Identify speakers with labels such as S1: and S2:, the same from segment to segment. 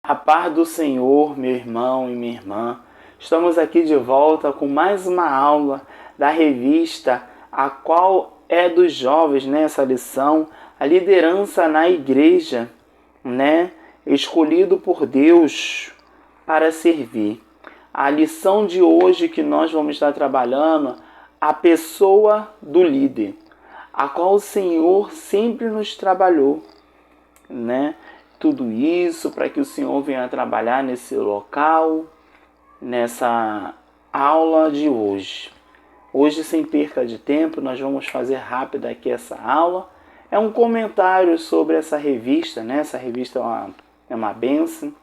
S1: A paz do Senhor, meu irmão e minha irmã. Estamos aqui de volta com mais uma aula da revista, a qual é dos jovens, essa lição, a liderança na igreja, escolhido por Deus para servir. A lição de hoje que nós vamos estar trabalhando, a pessoa do líder, a qual o Senhor sempre nos trabalhou, Tudo isso para que o Senhor venha trabalhar nesse local, nessa aula de hoje. Hoje, sem perca de tempo, nós vamos fazer rápida aqui essa aula. É um comentário sobre essa revista, Essa revista é uma bênção,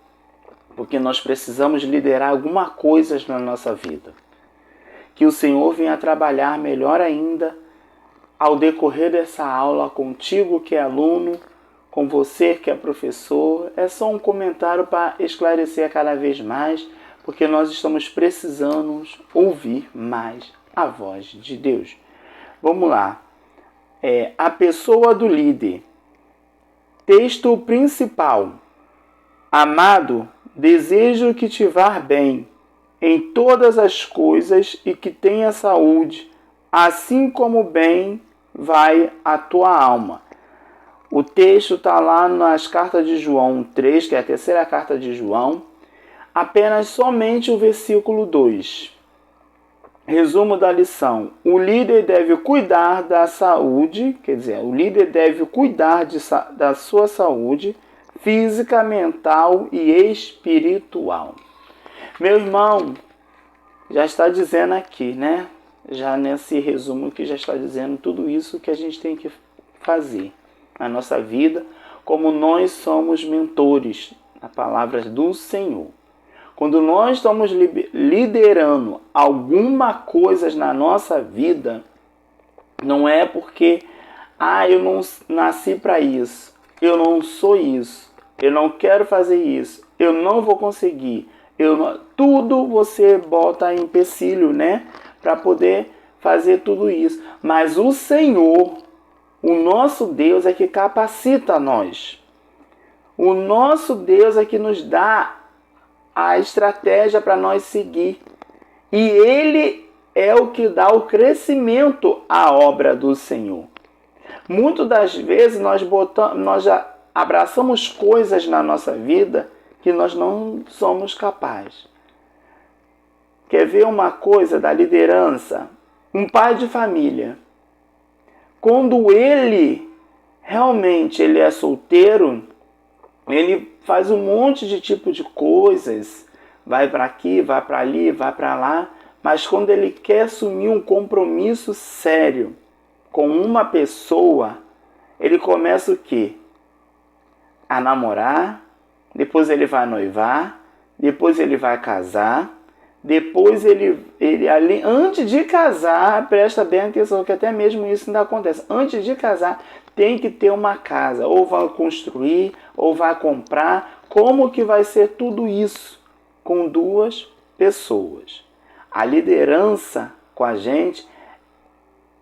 S1: porque nós precisamos liderar alguma coisa na nossa vida. Que o Senhor venha trabalhar melhor ainda ao decorrer dessa aula contigo que é aluno, com você que é professor. É só um comentário para esclarecer cada vez mais, porque nós estamos precisando ouvir mais a voz de Deus. Vamos lá. A pessoa do líder. Texto principal. Amado, desejo que te vá bem em todas as coisas e que tenha saúde, assim como bem vai a tua alma. O texto está lá nas cartas de João 3, que é a terceira carta de João, apenas somente o versículo 2. Resumo da lição. O líder deve cuidar da saúde, o líder deve cuidar da sua saúde física, mental e espiritual. Meu irmão, já está dizendo aqui, Já nesse resumo que já está dizendo tudo isso que a gente tem que fazer na nossa vida, como nós somos mentores, na palavra do Senhor. Quando nós estamos liderando alguma coisa na nossa vida, não é porque eu não nasci para isso, eu não sou isso, eu não quero fazer isso, eu não vou conseguir. Tudo você bota empecilho, para poder fazer tudo isso. Mas o Senhor, o nosso Deus, é que capacita nós. O nosso Deus é que nos dá a estratégia para nós seguir. E Ele é o que dá o crescimento à obra do Senhor. Muitas das vezes nós já abraçamos coisas na nossa vida que nós não somos capazes. Quer ver uma coisa da liderança? Um pai de família. Quando ele realmente é solteiro, ele faz um monte de tipo de coisas, vai para aqui, vai para ali, vai para lá, mas quando ele quer assumir um compromisso sério com uma pessoa, ele começa o quê? A namorar, depois ele vai noivar, depois ele vai casar, depois ele ali, antes de casar, presta bem atenção, que até mesmo isso ainda acontece. Antes de casar, tem que ter uma casa. Ou vai construir, ou vai comprar. Como que vai ser tudo isso? Com duas pessoas. A liderança com a gente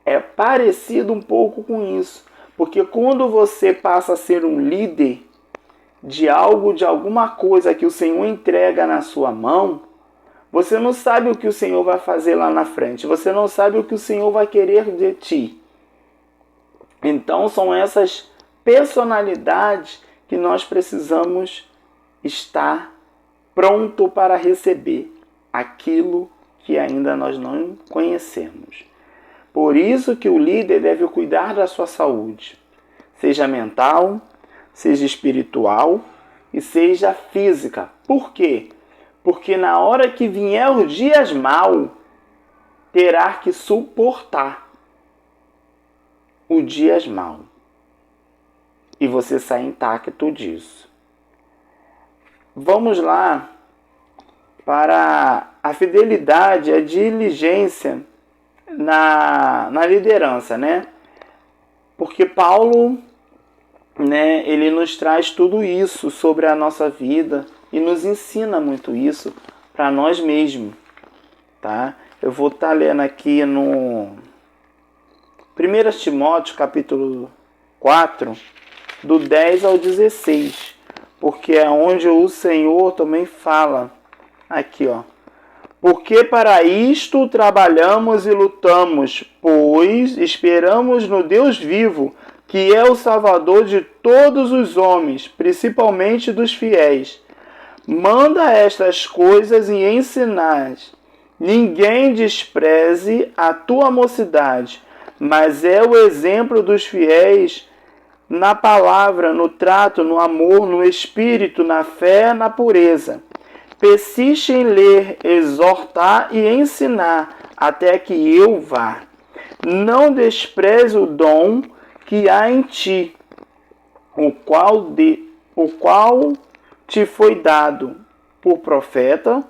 S1: é parecido um pouco com isso. Porque quando você passa a ser um líder de algo, de alguma coisa que o Senhor entrega na sua mão, você não sabe o que o Senhor vai fazer lá na frente. Você não sabe o que o Senhor vai querer de ti. Então são essas personalidades que nós precisamos estar pronto para receber aquilo que ainda nós não conhecemos. Por isso que o líder deve cuidar da sua saúde, seja mental, seja espiritual e seja física. Por quê? Porque na hora que vier os dias maus, terá que suportar os dias maus. E você sai intacto disso. Vamos lá para a fidelidade, a diligência na liderança, Porque Paulo, ele nos traz tudo isso sobre a nossa vida e nos ensina muito isso para nós mesmos, tá? Eu vou estar lendo aqui no 1 Timóteo, capítulo 4, do 10 ao 16. porque é onde o Senhor também fala aqui, ó. Porque para isto trabalhamos e lutamos, pois esperamos no Deus vivo, que é o Salvador de todos os homens, principalmente dos fiéis. Manda estas coisas e ensinais. Ninguém despreze a tua mocidade, mas é o exemplo dos fiéis na palavra, no trato, no amor, no espírito, na fé, na pureza. Persiste em ler, exortar e ensinar, até que eu vá. Não despreze o dom que há em ti, o qual te foi dado por profeta,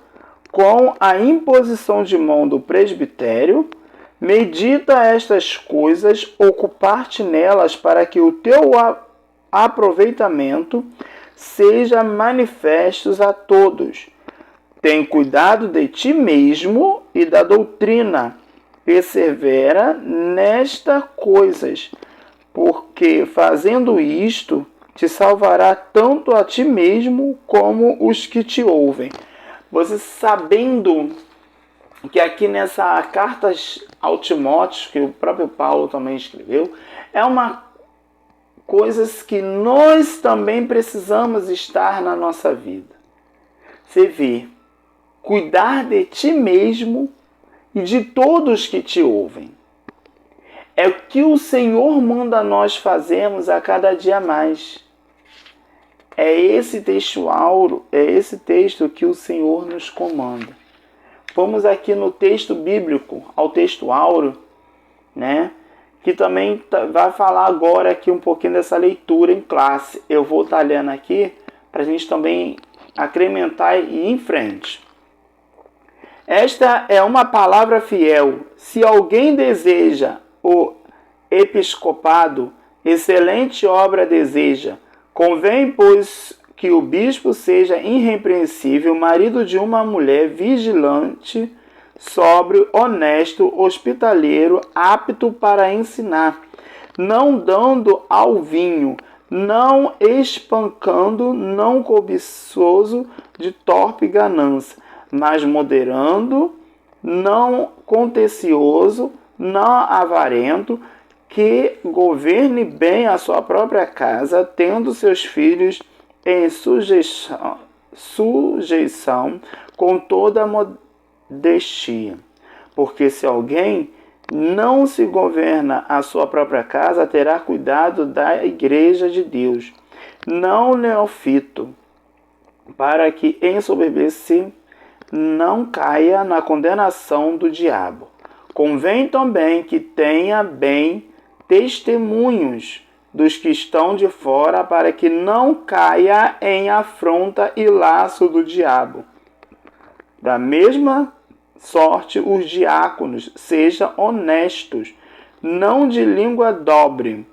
S1: com a imposição de mão do presbitério. Medita estas coisas, ocupar-te nelas, para que o teu aproveitamento seja manifesto a todos. Tem cuidado de ti mesmo e da doutrina. Persevera nestas coisas, porque fazendo isto, te salvará tanto a ti mesmo como os que te ouvem. Você sabendo que aqui nessa carta ao Timóteo, que o próprio Paulo também escreveu, é uma coisas que nós também precisamos estar na nossa vida. Você vê, cuidar de ti mesmo e de todos que te ouvem. É o que o Senhor manda nós fazermos a cada dia mais. É esse texto que o Senhor nos comanda. Vamos aqui no texto bíblico, ao texto áureo, né? Que também vai falar agora aqui um pouquinho dessa leitura em classe. Eu vou estar lendo aqui para a gente também acrementar e ir em frente. Esta é uma palavra fiel. Se alguém deseja o episcopado, excelente obra deseja. Convém, pois, que o bispo seja irrepreensível, marido de uma mulher, vigilante, sóbrio, honesto, hospitaleiro, apto para ensinar, não dando ao vinho, não espancando, não cobiçoso de torpe ganância, mas moderando, não contencioso, não avarento, que governe bem a sua própria casa, tendo seus filhos em sujeição com toda a modestia. Porque se alguém não se governa a sua própria casa, terá cuidado da igreja de Deus, não neofito, para que ensoberbeça não caia na condenação do diabo. Convém também que tenha bem testemunhos dos que estão de fora, para que não caia em afronta e laço do diabo. Da mesma sorte, os diáconos sejam honestos, não de língua dobre,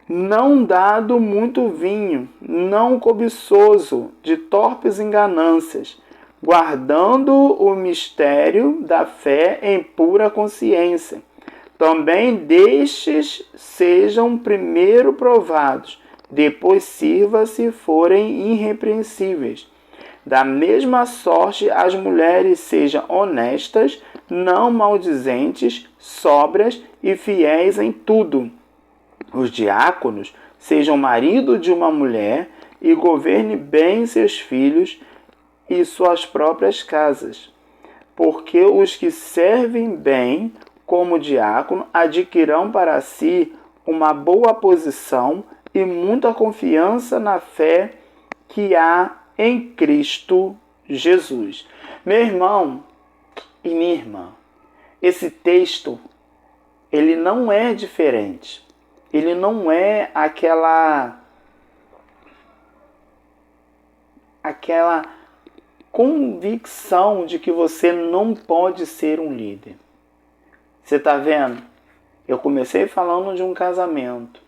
S1: não dado muito vinho, não cobiçoso de torpes enganâncias, guardando o mistério da fé em pura consciência. Também destes sejam primeiro provados, depois sirva se forem irrepreensíveis. Da mesma sorte, as mulheres sejam honestas, não maldizentes, sóbrias e fiéis em tudo. Os diáconos sejam marido de uma mulher e governe bem seus filhos e suas próprias casas. Porque os que servem bem como diácono adquirirão para si uma boa posição e muita confiança na fé que há em Cristo Jesus. Meu irmão e minha irmã, esse texto, ele não é diferente. Ele não é aquela convicção de que você não pode ser um líder. Você está vendo? Eu comecei falando de um casamento,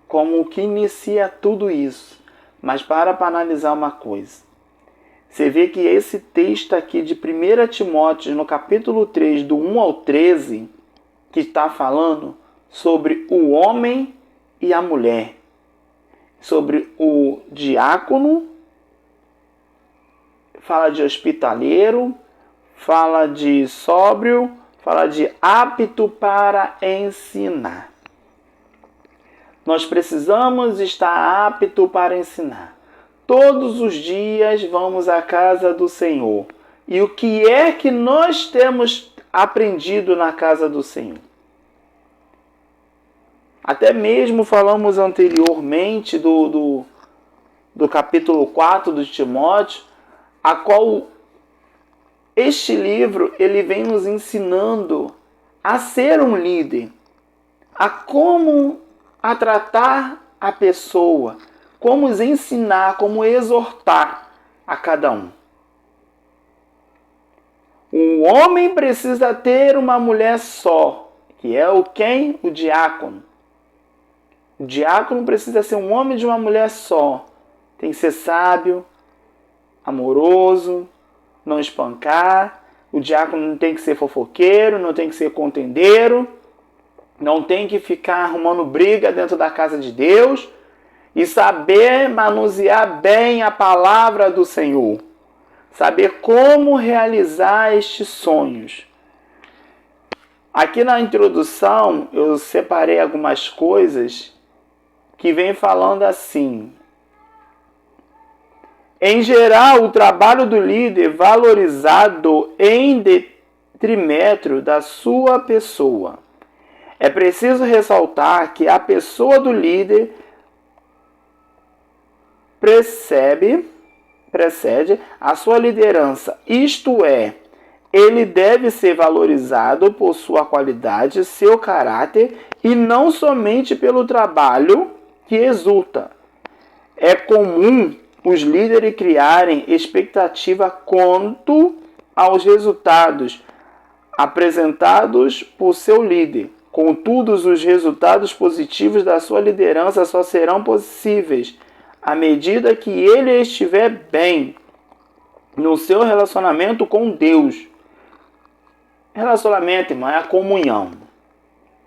S1: como que inicia tudo isso. Mas para analisar uma coisa, você vê que esse texto aqui de 1 Timóteo, no capítulo 3, do 1 ao 13, que está falando sobre o homem e a mulher. sobre o diácono, fala de hospitaleiro, fala de sóbrio, fala de apto para ensinar. Nós precisamos estar apto para ensinar. Todos os dias vamos à casa do Senhor. E o que é que nós temos aprendido na casa do Senhor? Até mesmo falamos anteriormente do capítulo 4 de Timóteo, a qual este livro ele vem nos ensinando a ser um líder, a como a tratar a pessoa, como ensinar, como exortar a cada um. O homem precisa ter uma mulher só, que é o quem? O diácono. O diácono precisa ser um homem de uma mulher só. Tem que ser sábio, amoroso, não espancar. O diácono não tem que ser fofoqueiro, não tem que ser contendeiro, não tem que ficar arrumando briga dentro da casa de Deus e saber manusear bem a palavra do Senhor. Saber como realizar estes sonhos. Aqui na introdução eu separei algumas coisas que vem falando assim. Em geral, o trabalho do líder valorizado em detrimento da sua pessoa. É preciso ressaltar que a pessoa do líder precede a sua liderança, isto é, ele deve ser valorizado por sua qualidade, seu caráter e não somente pelo trabalho que exulta. É comum os líderes criarem expectativa quanto aos resultados apresentados por seu líder. Contudo, os resultados positivos da sua liderança só serão possíveis à medida que ele estiver bem no seu relacionamento com Deus. Relacionamento, irmão, é a comunhão,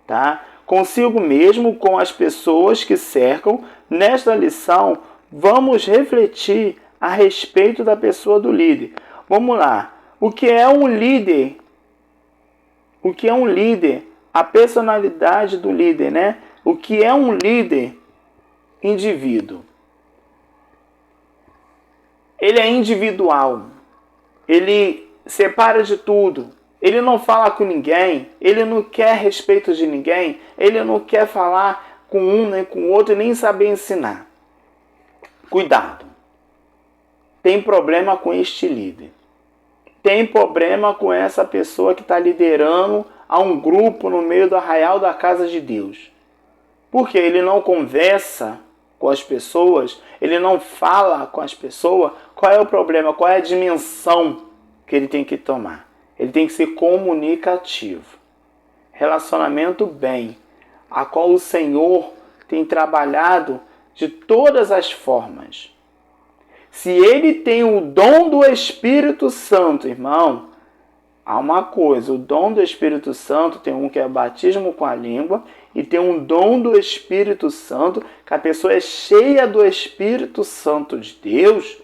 S1: tá? Consigo mesmo, com as pessoas que cercam. Nesta lição, vamos refletir a respeito da pessoa do líder. Vamos lá. O que é um líder? O que é um líder? A personalidade do líder, né? O que é um líder? Indivíduo. Ele é individual. Ele separa de tudo. Ele não fala com ninguém. Ele não quer respeito de ninguém. Ele não quer falar com um nem com o outro e nem saber ensinar. Cuidado. Tem problema com este líder. Tem problema com essa pessoa que está liderando a um grupo no meio do arraial da casa de Deus. Porque ele não conversa com as pessoas, ele não fala com as pessoas. Qual é o problema? Qual é a dimensão que ele tem que tomar? Ele tem que ser comunicativo. Relacionamento bem, a qual o Senhor tem trabalhado de todas as formas. Se ele tem o dom do Espírito Santo, irmão, há uma coisa, o dom do Espírito Santo tem um que é batismo com a língua e tem um dom do Espírito Santo, que a pessoa é cheia do Espírito Santo de Deus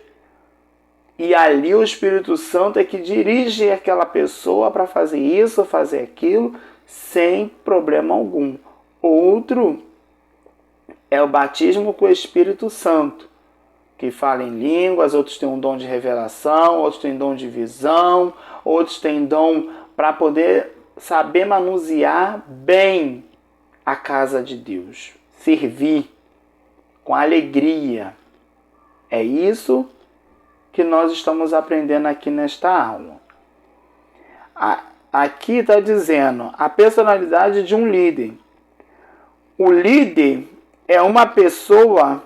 S1: e ali o Espírito Santo é que dirige aquela pessoa para fazer isso, fazer aquilo, sem problema algum. Outro é o batismo com o Espírito Santo, que fala em línguas, outros têm um dom de revelação, outros têm dom de visão, outros têm dom para poder saber manusear bem a casa de Deus, servir com alegria. É isso que nós estamos aprendendo aqui nesta aula. Aqui está dizendo a personalidade de um líder. O líder é uma pessoa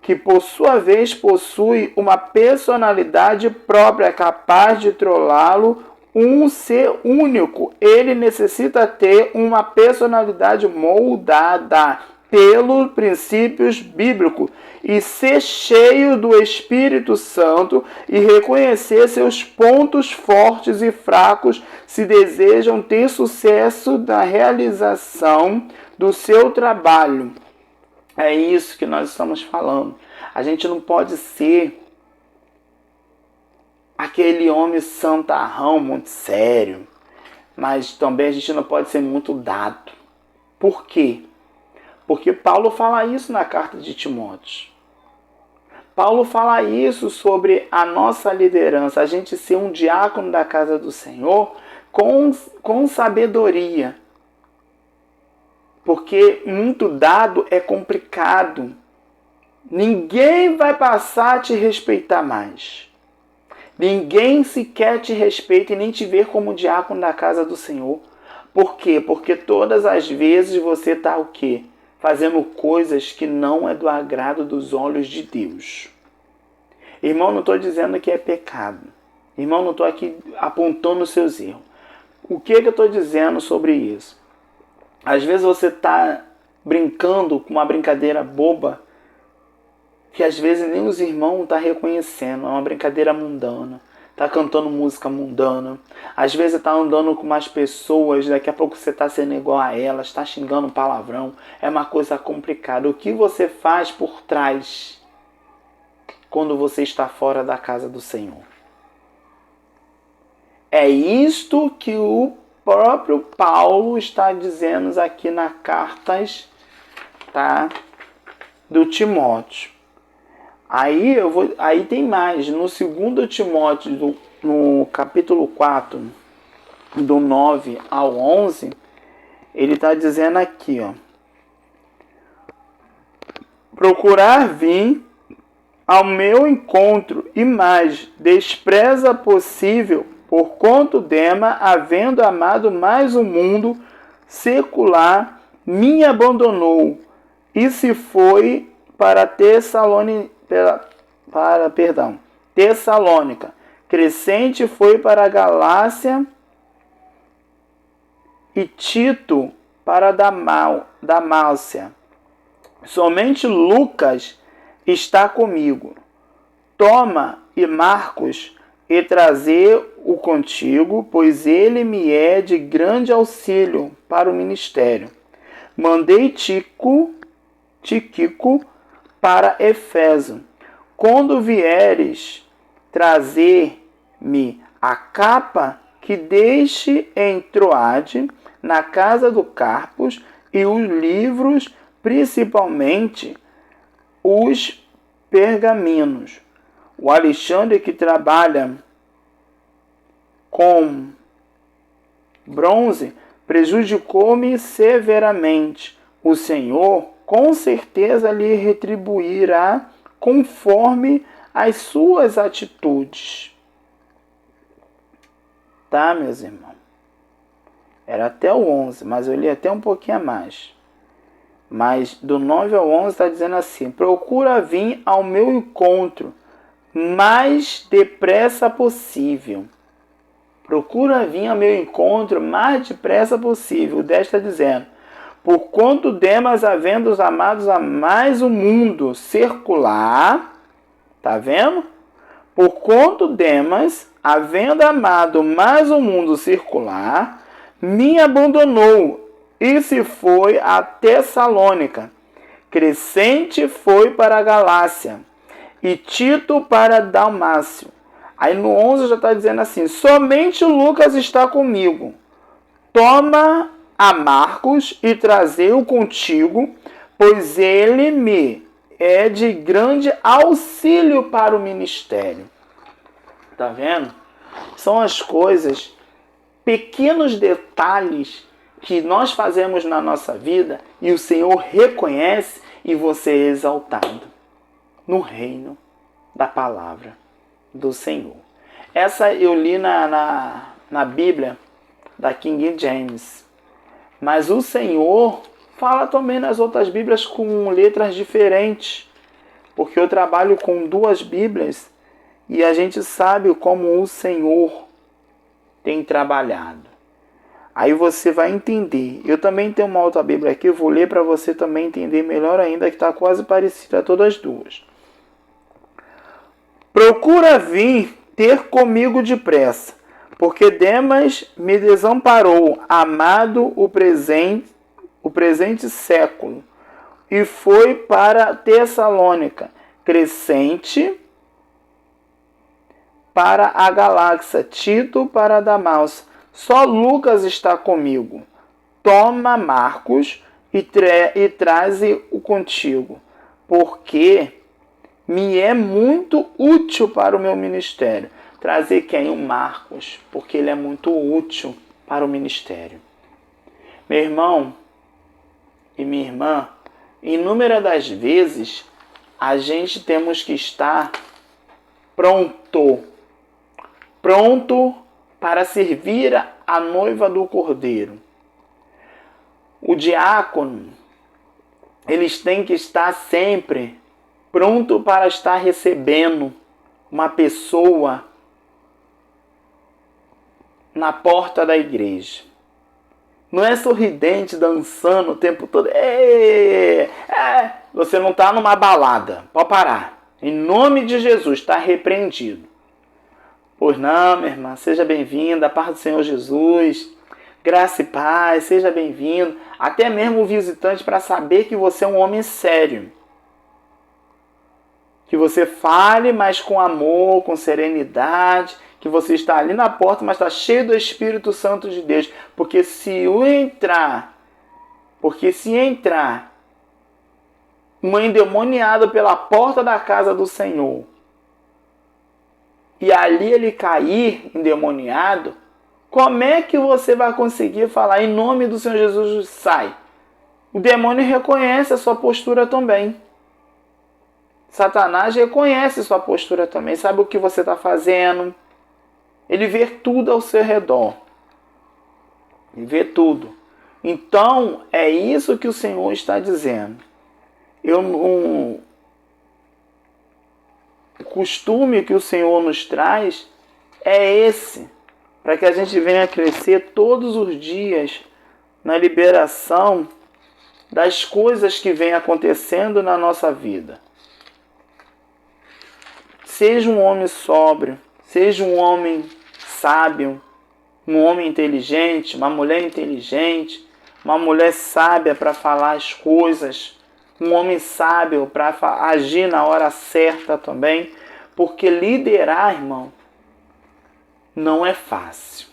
S1: que, por sua vez, possui uma personalidade própria, capaz de controlá-lo, um ser único. Ele necessita ter uma personalidade moldada pelos princípios bíblicos e ser cheio do Espírito Santo e reconhecer seus pontos fortes e fracos se desejam ter sucesso na realização do seu trabalho. É isso que nós estamos falando. A gente não pode ser aquele homem santarrão, muito sério, mas também a gente não pode ser muito dado. Por quê? Porque Paulo fala isso na carta de Timóteo. Paulo fala isso sobre a nossa liderança, a gente ser um diácono da casa do Senhor com sabedoria. Porque muito dado é complicado. Ninguém vai passar a te respeitar mais. Ninguém sequer te respeita e nem te vê como diácono da casa do Senhor. Por quê? Porque todas as vezes você está o quê? Fazendo coisas que não é do agrado dos olhos de Deus. Irmão, não estou dizendo que é pecado. Irmão, não estou aqui apontando os seus erros. O que eu estou dizendo sobre isso? Às vezes você está brincando com uma brincadeira boba que às vezes nem os irmãos estão reconhecendo. É uma brincadeira mundana. Está cantando música mundana. Às vezes está andando com umas pessoas, daqui a pouco você está sendo igual a elas, está xingando palavrão. É uma coisa complicada. O que você faz por trás quando você está fora da casa do Senhor? É isto que o próprio Paulo está dizendo aqui na cartas, tá, do Timóteo. Aí tem mais. No 2 Timóteo, no capítulo 4, do 9 ao 11, ele está dizendo aqui, ó: procurar vir ao meu encontro e mais despreza possível, por quanto Dema, havendo amado mais o mundo secular, me abandonou e se foi para Tessalônica. Crescente foi para a Galácia e Tito para Dalmácia. Somente Lucas está comigo. Toma e Marcos e trazer-o contigo, pois ele me é de grande auxílio para o ministério. Mandei Tíquico para Éfeso. Quando vieres trazer-me a capa, que deixe em Troade, na casa do Carpos, e os livros, principalmente os pergaminos. O Alexandre, que trabalha com bronze, prejudicou-me severamente. O Senhor com certeza lhe retribuirá conforme as suas atitudes. Tá, meus irmãos? Era até o 11, mas eu li até um pouquinho a mais. Mas do 9 ao 11 está dizendo assim: procura vir ao meu encontro mais depressa possível. Procura vir ao meu encontro mais depressa possível. O 10 está dizendo: por quanto Demas, havendo os amados a mais o mundo circular, tá vendo? Por quanto Demas, havendo amado mais o mundo circular, me abandonou e se foi a Tessalônica. Crescente foi para a Galácia e Tito para Dalmácio. Aí no 11 já está dizendo assim: somente Lucas está comigo. Toma a Marcos e trazei-o contigo, pois ele me é de grande auxílio para o ministério. Tá vendo? São as coisas, pequenos detalhes que nós fazemos na nossa vida e o Senhor reconhece e você é exaltado no reino da palavra do Senhor. Essa eu li na Bíblia da King James. Mas o Senhor fala também nas outras Bíblias com letras diferentes. Porque eu trabalho com 2 Bíblias e a gente sabe como o Senhor tem trabalhado. Aí você vai entender. Eu também tenho uma outra Bíblia aqui, eu vou ler para você também entender melhor ainda, que está quase parecida a todas as duas. Procura vir ter comigo depressa, porque Demas me desamparou, amado o presente século. e foi para Tessalônica, Crescente para a Galáxia, Tito para Damasco. Só Lucas está comigo. Toma Marcos e traze-o contigo, porque me é muito útil para o meu ministério. Trazer quem? O Marcos, porque ele é muito útil para o ministério. Meu irmão e minha irmã, inúmeras das vezes a gente temos que estar pronto para servir a noiva do Cordeiro. O diácono, eles têm que estar sempre pronto para estar recebendo uma pessoa na porta da igreja. Não é sorridente, dançando o tempo todo. Você não está numa balada. Pode parar. Em nome de Jesus, está repreendido. Pois não, minha irmã, seja bem-vinda, a paz do Senhor Jesus, graça e paz, seja bem-vindo. Até mesmo o visitante para saber que você é um homem sério. Que você fale, mas com amor, com serenidade, que você está ali na porta, mas está cheio do Espírito Santo de Deus. Porque se entrar um endemoniado pela porta da casa do Senhor, e ali ele cair endemoniado, como é que você vai conseguir falar em nome do Senhor Jesus, sai? O demônio reconhece a sua postura também. Satanás reconhece a sua postura também, sabe o que você está fazendo. Ele vê tudo ao seu redor. Ele vê tudo. Então, é isso que o Senhor está dizendo. O costume que o Senhor nos traz é esse, para que a gente venha crescer todos os dias na liberação das coisas que vêm acontecendo na nossa vida. Seja um homem sóbrio, seja um homem sábio, um homem inteligente, uma mulher inteligente, uma mulher sábia para falar as coisas, um homem sábio para agir na hora certa também, porque liderar, irmão, não é fácil.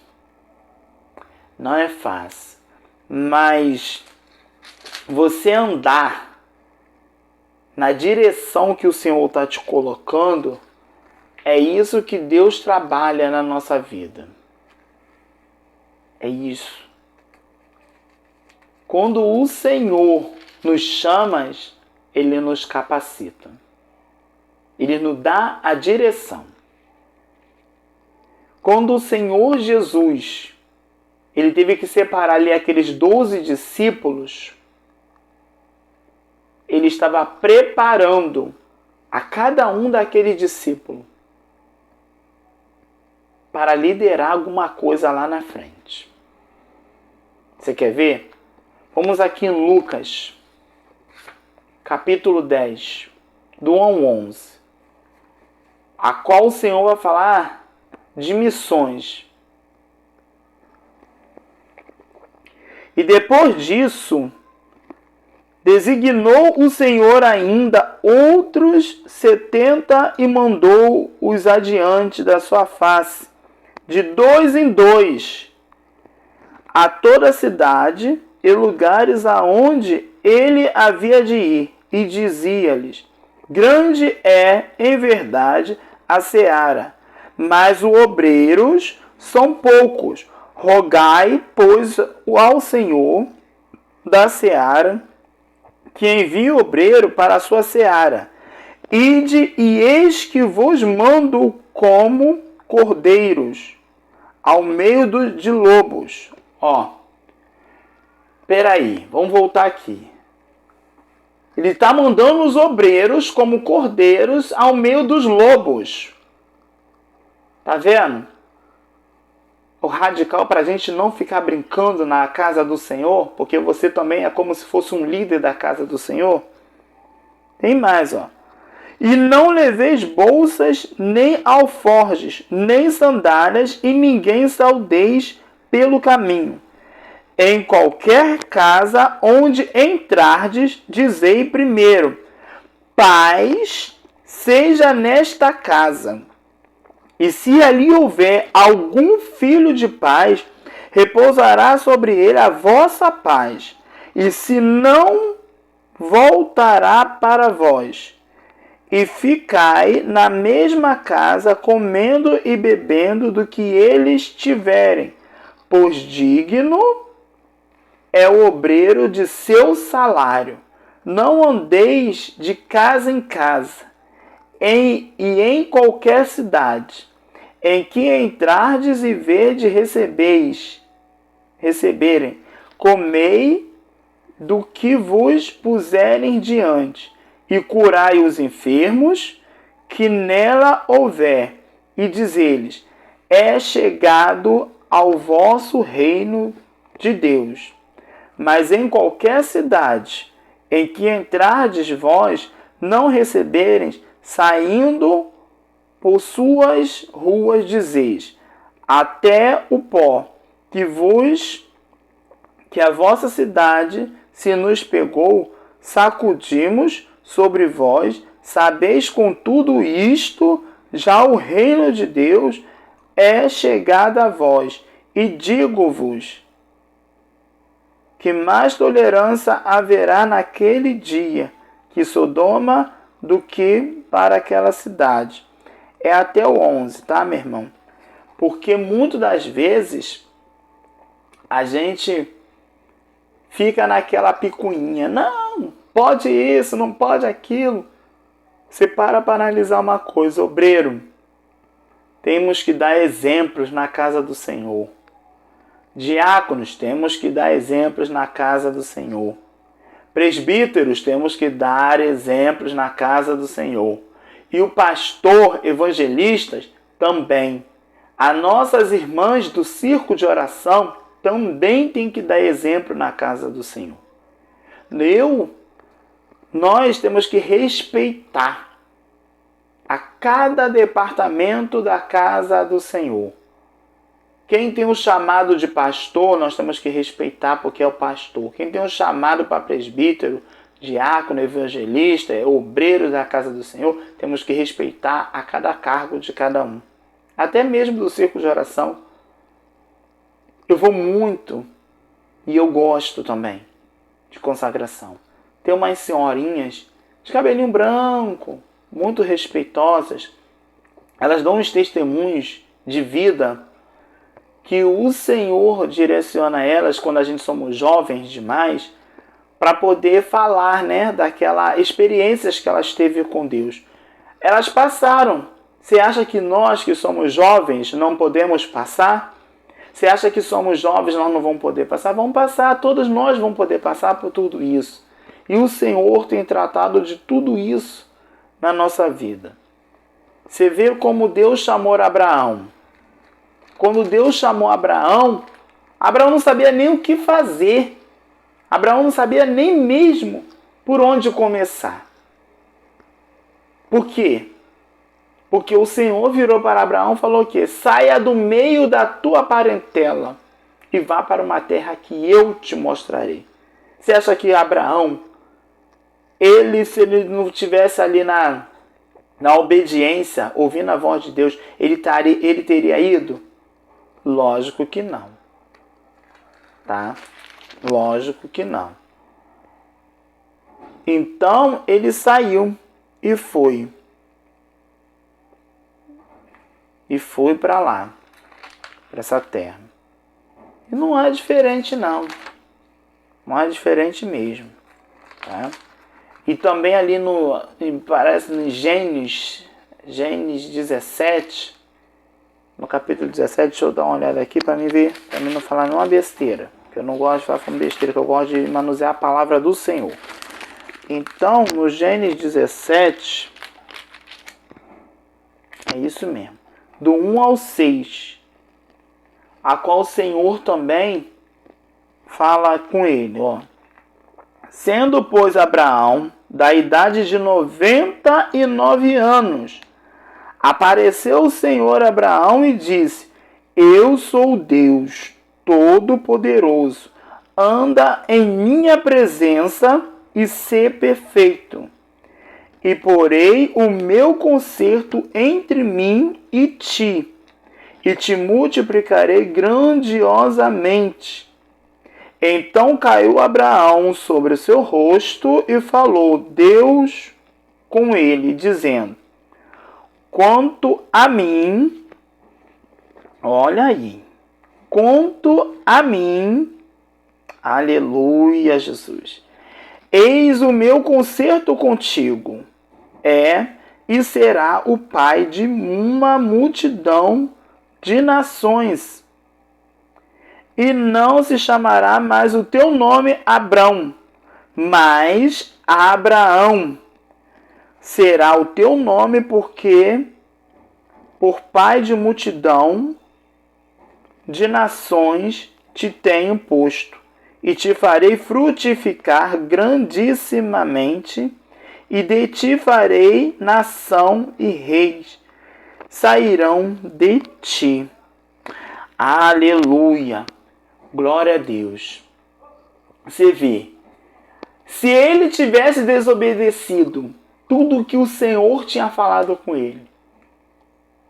S1: Não é fácil. Mas você andar na direção que o Senhor está te colocando, é isso que Deus trabalha na nossa vida. É isso. Quando o Senhor nos chama, Ele nos capacita. Ele nos dá a direção. Quando o Senhor Jesus, Ele teve que separar ali aqueles 12 discípulos, Ele estava preparando a cada um daqueles discípulos para liderar alguma coisa lá na frente. Você quer ver? Vamos aqui em Lucas, capítulo 10, do 1 ao 11, a qual o Senhor vai falar de missões. E depois disso, designou o Senhor ainda outros 70 e mandou-os adiante da sua face, de 2 em 2, a toda a cidade e lugares aonde ele havia de ir, e dizia-lhes: grande é, em verdade, a seara, mas os obreiros são poucos. Rogai, pois, ao Senhor da seara, que envie o obreiro para a sua seara. Ide, e eis que vos mando como cordeiros ao meio de lobos. Peraí, vamos voltar aqui. Ele está mandando os obreiros como cordeiros ao meio dos lobos. Tá vendo? O radical para a gente não ficar brincando na casa do Senhor, porque você também é como se fosse um líder da casa do Senhor. Tem mais, E não leveis bolsas, nem alforjes, nem sandálias, e ninguém saudeis pelo caminho. Em qualquer casa onde entrardes, dizei primeiro: paz seja nesta casa. E se ali houver algum filho de paz, repousará sobre ele a vossa paz. E se não, voltará para vós. E ficai na mesma casa, comendo e bebendo do que eles tiverem, pois digno é o obreiro de seu salário. Não andeis de casa em casa, e em qualquer cidade, em que entrardes e verdes receberem, comei do que vos puserem diante, e curai os enfermos que nela houver, e diz-lhes: é chegado ao vosso reino de Deus. Mas em qualquer cidade em que entrardes vós, não recebereis, saindo por suas ruas, dizeis: até o pó que a vossa cidade se nos pegou, sacudimos sobre vós. Sabeis com tudo isto, já o reino de Deus é chegado a vós. E digo-vos que mais tolerância haverá naquele dia que Sodoma do que para aquela cidade. É até o 11, tá, meu irmão? Porque muitas das vezes a gente fica naquela picuinha. Não, pode isso, não pode aquilo. Você para analisar uma coisa. Obreiro, temos que dar exemplos na casa do Senhor. Diáconos, temos que dar exemplos na casa do Senhor. Presbíteros, temos que dar exemplos na casa do Senhor. E o pastor, evangelistas, também. As nossas irmãs do círculo de oração também têm que dar exemplo na casa do Senhor. Nós temos que respeitar a cada departamento da casa do Senhor. Quem tem o chamado de pastor, nós temos que respeitar porque é o pastor. Quem tem o chamado para presbítero, diácono, evangelista, obreiro da casa do Senhor, temos que respeitar a cada cargo de cada um. Até mesmo do círculo de oração. Eu vou muito e eu gosto também de consagração. Tem umas senhorinhas de cabelinho branco, muito respeitosas. Elas dão uns testemunhos de vida que o Senhor direciona elas quando a gente somos jovens demais para poder falar, daquelas experiências que elas teve com Deus. Elas passaram. Você acha que nós que somos jovens não podemos passar? Você acha que somos jovens nós não vamos poder passar? Vamos passar, todos nós vamos poder passar por tudo isso. E o Senhor tem tratado de tudo isso na nossa vida. Você vê como Deus chamou Abraão. Quando Deus chamou Abraão, Abraão não sabia nem o que fazer. Abraão não sabia nem mesmo por onde começar. Por quê? Porque o Senhor virou para Abraão e falou o quê? Saia do meio da tua parentela e vá para uma terra que eu te mostrarei. Você acha que Abraão, se ele não estivesse ali na obediência, ouvindo a voz de Deus, ele teria ido? Lógico que não. Tá? Lógico que não. Então ele saiu e foi. E foi para lá, para essa terra. E não é diferente não. Não é diferente mesmo. Tá? E também ali parece no Gênesis 17, no capítulo 17, deixa eu dar uma olhada aqui para mim ver, para mim não falar nenhuma besteira. Porque eu não gosto de falar com besteira, que eu gosto de manusear a palavra do Senhor. Então, no Gênesis 17, é isso mesmo. Do 1 ao 6, a qual o Senhor também fala com ele, ó. Sendo, pois, Abraão da idade de 99 anos, apareceu o Senhor a Abraão e disse: Eu sou Deus Todo-Poderoso, anda em minha presença e sê perfeito. E porei o meu concerto entre mim e ti, e te multiplicarei grandiosamente. Então caiu Abraão sobre o seu rosto e falou Deus com ele, dizendo: quanto a mim, olha aí, quanto a mim, aleluia, Jesus, eis o meu concerto contigo, e será o pai de uma multidão de nações. E não se chamará mais o teu nome Abrão, mas Abraão será o teu nome, porque por pai de multidão de nações te tenho posto, e te farei frutificar grandissimamente, e de ti farei nação e reis sairão de ti. Aleluia! Glória a Deus. Você vê, se ele tivesse desobedecido tudo que o Senhor tinha falado com ele,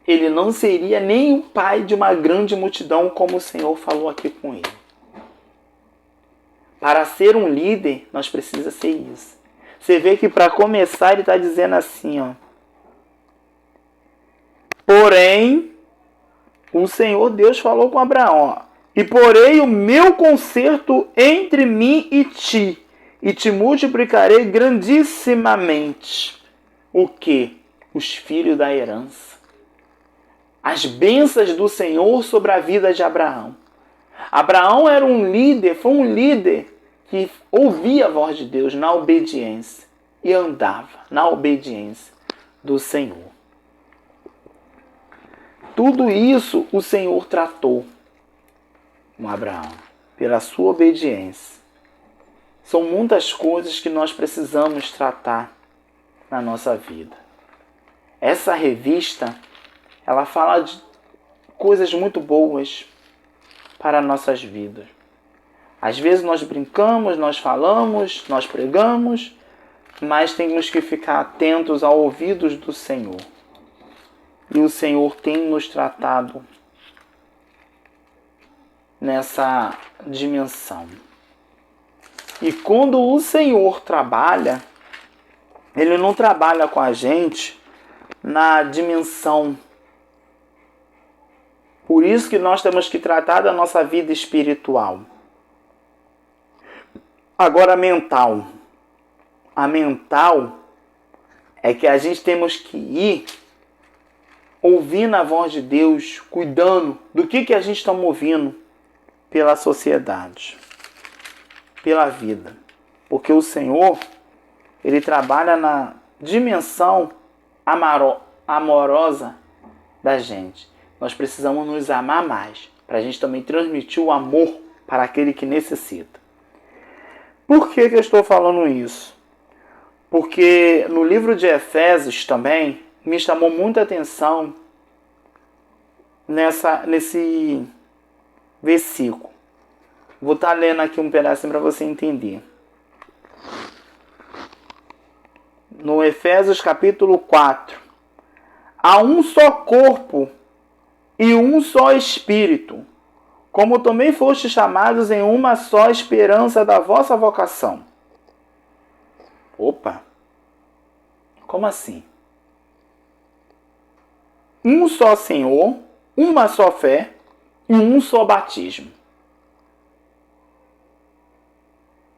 S1: ele não seria nem o pai de uma grande multidão, como o Senhor falou aqui com ele. Para ser um líder, nós precisamos ser isso. Você vê que para começar ele está dizendo assim, ó. Porém, o Senhor Deus falou com Abraão, ó, e porei o meu concerto entre mim e ti, e te multiplicarei grandissimamente. O quê? Os filhos da herança. As bênçãos do Senhor sobre a vida de Abraão. Abraão era um líder, foi um líder que ouvia a voz de Deus na obediência e andava na obediência do Senhor. Tudo isso o Senhor tratou com Abraão, pela sua obediência. São muitas coisas que nós precisamos tratar na nossa vida. Essa revista, ela fala de coisas muito boas para nossas vidas. Às vezes nós brincamos, nós falamos, nós pregamos, mas temos que ficar atentos aos ouvidos do Senhor. E o Senhor tem nos tratado nessa dimensão. E quando o Senhor trabalha, Ele não trabalha com a gente na dimensão. Por isso que nós temos que tratar da nossa vida espiritual. Agora, mental. A mental é que a gente temos que ir ouvindo a voz de Deus, cuidando do que a gente está ouvindo pela sociedade, pela vida. Porque o Senhor, Ele trabalha na dimensão amorosa da gente. Nós precisamos nos amar mais, para a gente também transmitir o amor para aquele que necessita. Por que eu estou falando isso? Porque no livro de Efésios também me chamou muita atenção nesse versículo. Vou estar lendo aqui um pedacinho para você entender. No Efésios capítulo 4. Há um só corpo e um só Espírito, como também fostes chamados em uma só esperança da vossa vocação. Opa! Como assim? Um só Senhor, uma só fé e um só batismo.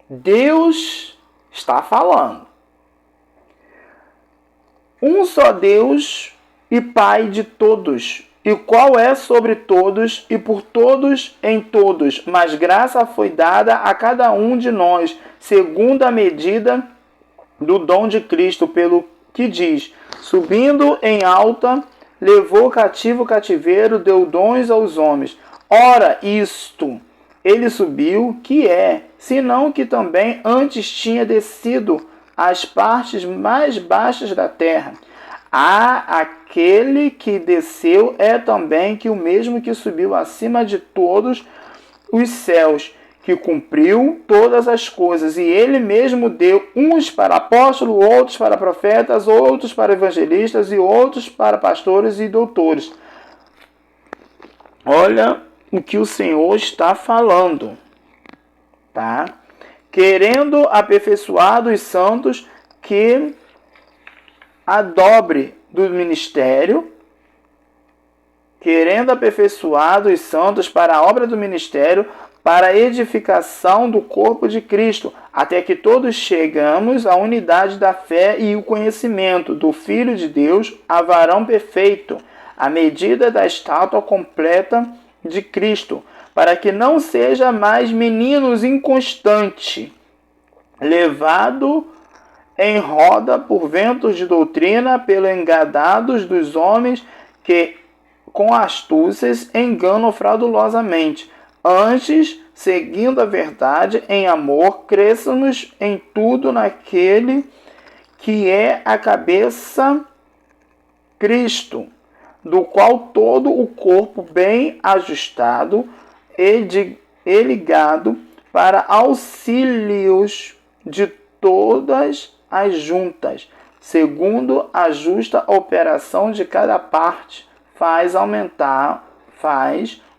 S1: Deus está falando. Um só Deus e Pai de todos, e qual é sobre todos e por todos em todos, mas graça foi dada a cada um de nós, segundo a medida do dom de Cristo, pelo que diz, subindo em alta, levou cativo o cativeiro, deu dons aos homens. Ora, isto, ele subiu, que é, senão que também antes tinha descido às partes mais baixas da terra. Aquele que desceu é também que o mesmo que subiu acima de todos os céus, que cumpriu todas as coisas, e ele mesmo deu uns para apóstolos, outros para profetas, outros para evangelistas e outros para pastores e doutores. Olha o que o Senhor está falando, tá? Querendo aperfeiçoar os santos que a dobre do ministério, querendo aperfeiçoar os santos para a obra do ministério, para a edificação do corpo de Cristo, até que todos chegamos à unidade da fé e o conhecimento do Filho de Deus, a varão perfeito, à medida da estátua completa de Cristo, para que não seja mais meninos inconstante, levado em roda por ventos de doutrina, pelo engadados dos homens que com astúcias enganam fraudulosamente. Antes, seguindo a verdade em amor, cresçamos em tudo naquele que é a cabeça, Cristo, do qual todo o corpo bem ajustado e ligado para auxílios de todas as juntas, segundo a justa operação de cada parte, faz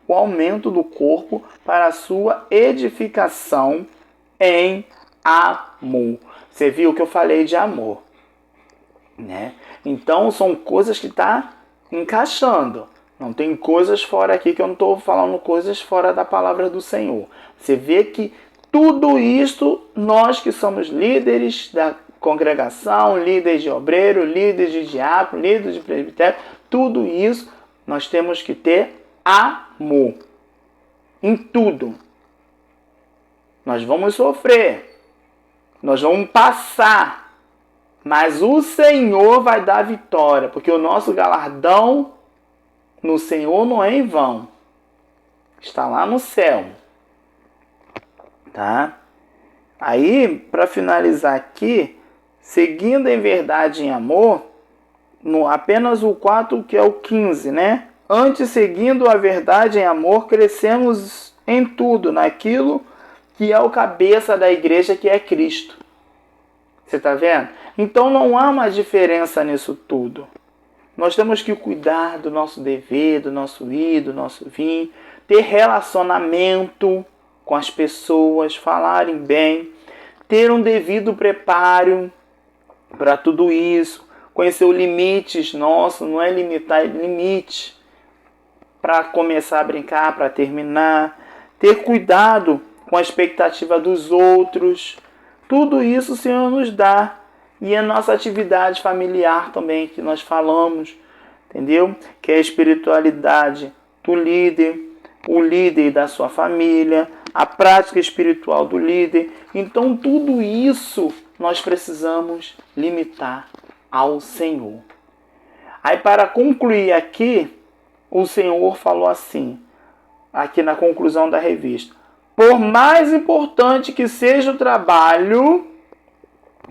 S1: o aumento do corpo para a sua edificação em amor. Você viu que eu falei de amor, né? Então são coisas que tá encaixando. Não tem coisas fora aqui que eu não estou falando coisas fora da palavra do Senhor. Você vê que tudo isto, nós que somos líderes da congregação, líderes de obreiro, líderes de diácono, líderes de presbitério, tudo isso nós temos que ter amor em tudo. Nós vamos sofrer, nós vamos passar, mas o Senhor vai dar vitória, porque o nosso galardão no Senhor não é em vão, está lá no céu, tá? Aí, para finalizar aqui, seguindo em verdade e em amor, apenas o 4, que é o 15, né? Antes, seguindo a verdade em amor, crescemos em tudo, naquilo que é o cabeça da igreja, que é Cristo. Você está vendo? Então não há uma diferença nisso tudo. Nós temos que cuidar do nosso dever, do nosso ir, do nosso vir, ter relacionamento com as pessoas, falarem bem, ter um devido preparo para tudo isso, conhecer os limites nossos, não é limitar, é limite. Para começar a brincar, para terminar, ter cuidado com a expectativa dos outros. Tudo isso o Senhor nos dá. E a nossa atividade familiar também, que nós falamos, entendeu? Que é a espiritualidade do líder, o líder da sua família, a prática espiritual do líder. Então tudo isso nós precisamos limitar ao Senhor. Aí, para concluir aqui, o Senhor falou assim, aqui na conclusão da revista: por mais importante que seja o trabalho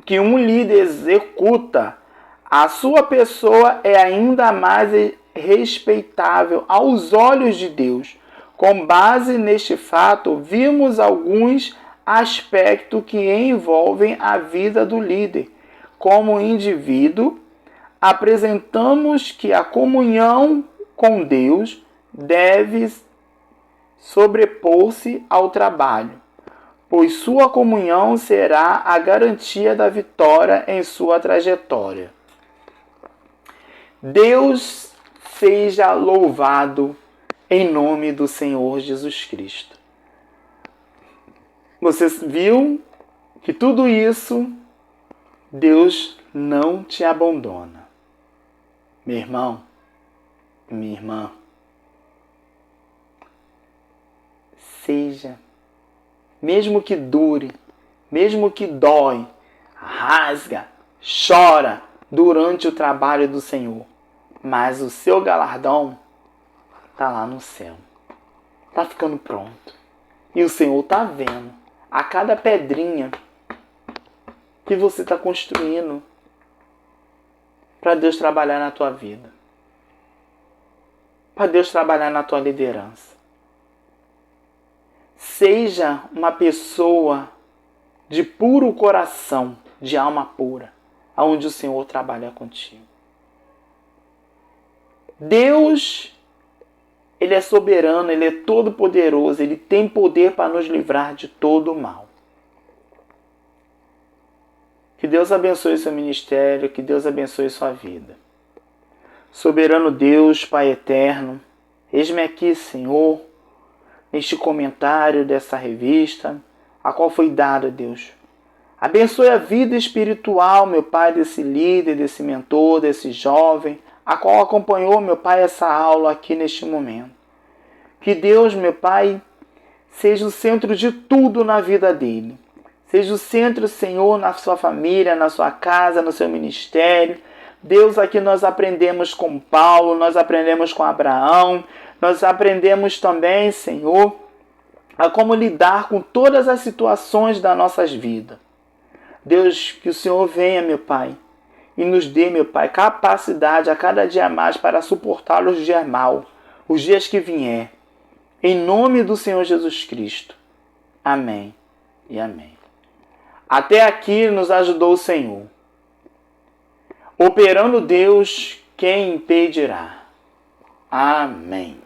S1: que um líder executa, a sua pessoa é ainda mais respeitável aos olhos de Deus. Com base neste fato, vimos alguns aspectos que envolvem a vida do líder. Como indivíduo, apresentamos que a comunhão com Deus deve sobrepor-se ao trabalho, pois sua comunhão será a garantia da vitória em sua trajetória. Deus seja louvado em nome do Senhor Jesus Cristo. Você viu que tudo isso, Deus não te abandona. Meu irmão, minha irmã, seja, mesmo que dure, mesmo que dói, rasga, chora durante o trabalho do Senhor, mas o seu galardão está lá no céu, está ficando pronto, e o Senhor está vendo a cada pedrinha que você está construindo para Deus trabalhar na tua vida, para Deus trabalhar na tua liderança. Seja uma pessoa de puro coração, de alma pura, aonde o Senhor trabalha contigo. Deus, Ele é soberano, Ele é todo poderoso, Ele tem poder para nos livrar de todo o mal. Que Deus abençoe seu ministério, que Deus abençoe sua vida. Soberano Deus, Pai eterno, eis-me aqui, Senhor, neste comentário dessa revista, a qual foi dada, Deus. Abençoe a vida espiritual, meu Pai, desse líder, desse mentor, desse jovem, a qual acompanhou, meu Pai, essa aula aqui neste momento. Que Deus, meu Pai, seja o centro de tudo na vida dele. Seja o centro, Senhor, na sua família, na sua casa, no seu ministério. Deus, aqui nós aprendemos com Paulo, nós aprendemos com Abraão, nós aprendemos também, Senhor, a como lidar com todas as situações das nossas vidas. Deus, que o Senhor venha, meu Pai, e nos dê, meu Pai, capacidade a cada dia mais para suportar os dias maus, os dias que vier. Em nome do Senhor Jesus Cristo. Amém e amém. Até aqui nos ajudou o Senhor. Operando Deus, quem impedirá? Amém.